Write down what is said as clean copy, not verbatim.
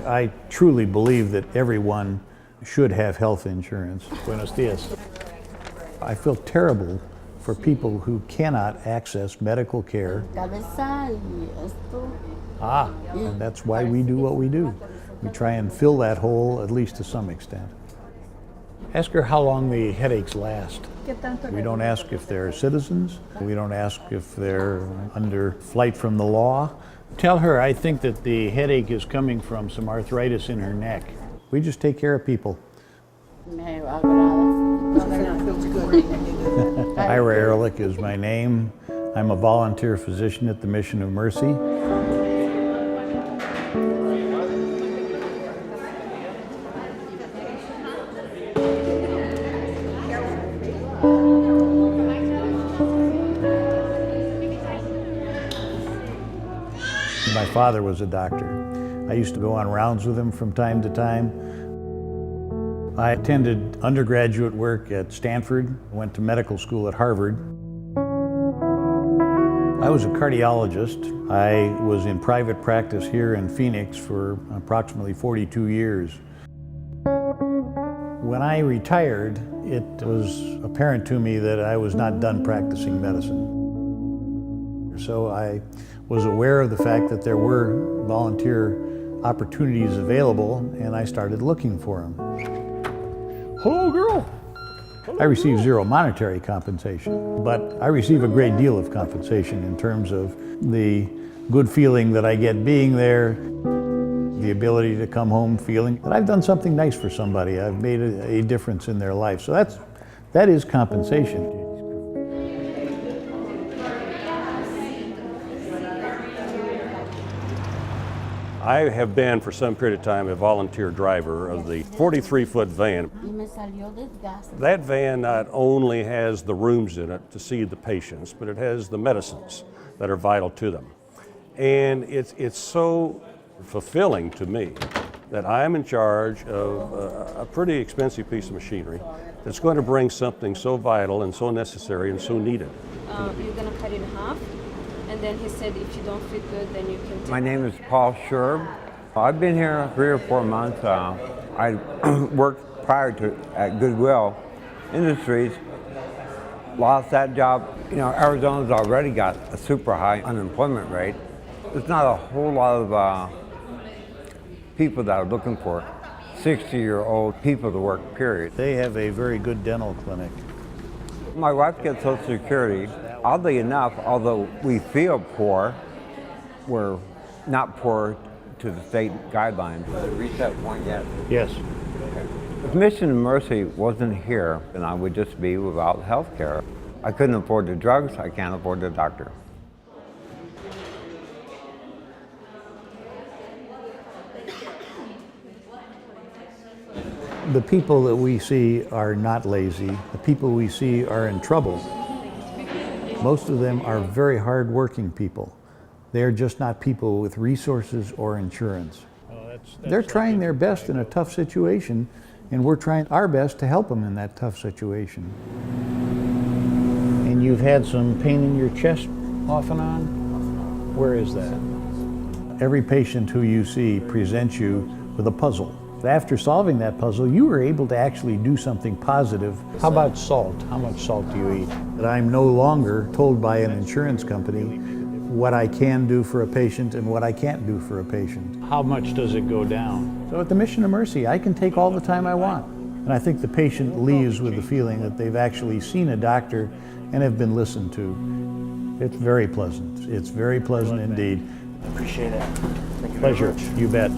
I truly believe that everyone should have health insurance. Buenos dias. I feel terrible for people who cannot access medical care. And that's why we do what we do. We try and fill that hole, at least to some extent. Ask her how long the headaches last. We don't ask if they're citizens. We don't ask if they're under flight from the law. Tell her I think that the headache is coming from some arthritis in her neck. We just take care of people. Ira Ehrlich is my name. I'm a volunteer physician at the Mission of Mercy. My father was a doctor. I used to go on rounds with him from time to time. I attended undergraduate work at Stanford, went to medical school at Harvard. I was a cardiologist. I was in private practice here in Phoenix for approximately 42 years. When I retired, it was apparent to me that I was not done practicing medicine. So I was aware of the fact that there were volunteer opportunities available, and I started looking for them. Hello, girl. I receive zero monetary compensation, but I receive a great deal of compensation in terms of the good feeling that I get being there, the ability to come home feeling that I've done something nice for somebody. I've made a difference in their life. So that is compensation. I have been for some period of time a volunteer driver of the 43-foot van. That van not only has the rooms in it to see the patients, but it has the medicines that are vital to them. And it's so fulfilling to me that I'm in charge of a pretty expensive piece of machinery that's going to bring something so vital and so necessary and so needed. You're going to cut it in half. And then he said, if you don't feel good, then you can take My name is Paul Scherb. I've been here 3 or 4 months. I worked prior to at Goodwill Industries. Lost that job. You know, Arizona's already got a super high unemployment rate. There's not a whole lot of people that are looking for 60-year-old people to work, period. They have a very good dental clinic. My wife gets Social Security. Oddly enough, although we feel poor, we're not poor to the state guidelines. Did it reach that point yet? Yes. If Mission of Mercy wasn't here, then I would just be without health care. I couldn't afford the drugs, I can't afford the doctor. The people that we see are not lazy. The people we see are in trouble. Most of them are very hard-working people. They're just not people with resources or insurance. They're trying their best in a tough situation, and we're trying our best to help them in that tough situation. And you've had some pain in your chest off and on? Where is that? Every patient who you see presents you with a puzzle. After solving that puzzle, you were able to actually do something positive. How about salt? How much salt do you eat? That I'm no longer told by an insurance company what I can do for a patient and what I can't do for a patient. How much does it go down? So at the Mission of Mercy, I can take all the time I want. And I think the patient leaves with the feeling that they've actually seen a doctor and have been listened to. It's very pleasant. It's very pleasant indeed. Appreciate it. Thank you Pleasure. very much. You bet.